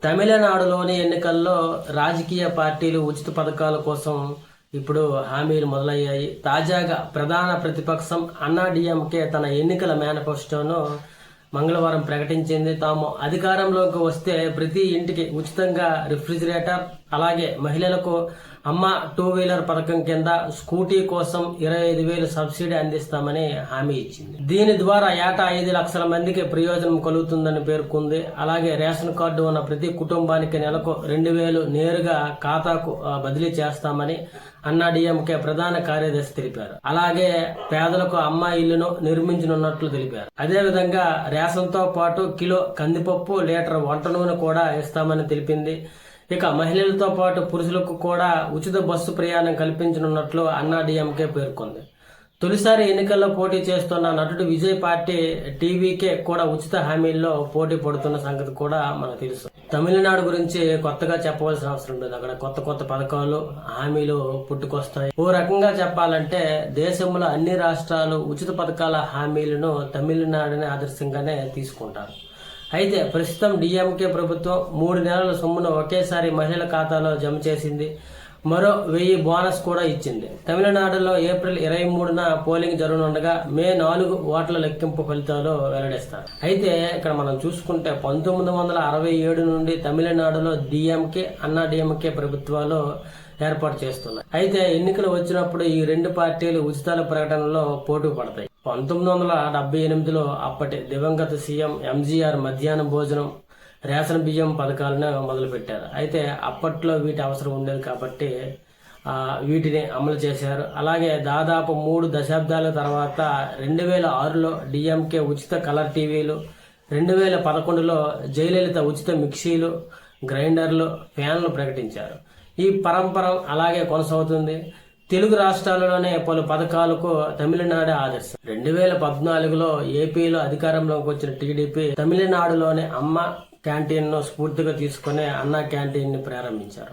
తమిళనాడులోని ఎన్నికల్లో రాజకీయ పార్టీలు ఉచిత పథకాల కోసం ఇప్పుడు హామీలు మొదలయ్యాయి. తాజాగా ప్రధాన ప్రతిపక్షం అన్నా డిఎంకే తన ఎన్నికల మేనిఫెస్టోను మంగళవారం ప్రకటించింది. తాము అధికారంలోకి వస్తే ప్రతి ఇంటికి ఉచితంగా రిఫ్రిజిరేటర్, అలాగే మహిళలకు అమ్మ 2 వీలర్ పథకం కింద స్కూటీ కోసం 25,000 సబ్సిడీ అందిస్తామని హామీ ఇచ్చింది. దీని ద్వారా ఏటా 5 లక్షల మందికి ప్రయోజనం కలుగుతుందని పేర్కొంది. అలాగే రేషన్ కార్డు ఉన్న ప్రతి కుటుంబానికి నెలకు 2,000 నేరుగా ఖాతాకు బదిలీ చేస్తామని అన్నా డిఎంకే ప్రధాన కార్యదర్శి తెలిపారు. అలాగే పేదలకు అమ్మ ఇల్లును నిర్మించనున్నట్లు తెలిపారు. అదేవిధంగా రేషన్ తో పాటు కిలో కందిపప్పు, లీటర్ వంట నూనె కూడా ఇస్తామని తెలిపింది. ఇక మహిళలతో పాటు పురుషులకు కూడా ఉచిత బస్సు ప్రయాణం కల్పించనున్నట్లు అన్నా డిఎంకే పేర్కొంది. తొలిసారి ఎన్నికల్లో పోటీ చేస్తున్న నటుడు విజయ్ పార్టీ టీవీకే కూడా ఉచిత హామీల్లో పోటీ పడుతున్న సంగతి కూడా మనకు తెలుసు. తమిళనాడు గురించి కొత్తగా చెప్పవలసిన అవసరం లేదు. అక్కడ కొత్త కొత్త పథకాలు, హామీలు పుట్టుకొస్తాయి. ఓ రకంగా చెప్పాలంటే దేశంలో అన్ని రాష్ట్రాలు ఉచిత పథకాల హామీలను తమిళనాడుని ఆదర్శంగానే తీసుకుంటారు. అయితే ప్రస్తుతం డిఎంకే ప్రభుత్వం 3 నెలల సొమ్మును ఒకేసారి మహిళల ఖాతాలో జమ చేసింది. మరో 1000 బోనస్ కూడా ఇచ్చింది. తమిళనాడులో ఏప్రిల్ 23న పోలింగ్ జరగనుండగా మే 4 ఓట్ల లెక్కింపు ఫలితాలు వెల్లడిస్తారు. అయితే ఇక్కడ మనం చూసుకుంటే 1967 నుండి తమిళనాడులో డిఎంకే, అన్నా డిఎంకే ప్రభుత్వాలు ఏర్పాటు చేస్తున్నాయి. అయితే ఎన్నికలు వచ్చినప్పుడు ఈ 2 పార్టీలు ఉచితాల ప్రకటనలో పోటీ పడతాయి. 1978లో అప్పటి దివంగత సీఎం ఎంజీఆర్ మధ్యాహ్న భోజనం, రేషన్ బియ్యం పథకాలను మొదలుపెట్టారు. అయితే అప్పట్లో వీటి అవసరం ఉండేది కాబట్టి వీటిని అమలు చేశారు. అలాగే దాదాపు 3 దశాబ్దాల తర్వాత 2006లో డిఎంకే ఉచిత కలర్ టీవీలు, 2011లో జయలలిత ఉచిత మిక్సీలు, గ్రైండర్లు, ఫ్యాన్లు ప్రకటించారు. ఈ పరంపర అలాగే కొనసాగుతుంది. తెలుగు రాష్ట్రాలలోనే పలు పథకాలకు తమిళనాడు ఆదర్శం. 2014లో ఏపీలో అధికారంలోకి వచ్చిన టీడీపీ తమిళనాడులోని అమ్మ క్యాంటీన్ ను స్ఫూర్తిగా తీసుకుని అన్నా క్యాంటీన్ ని ప్రారంభించారు.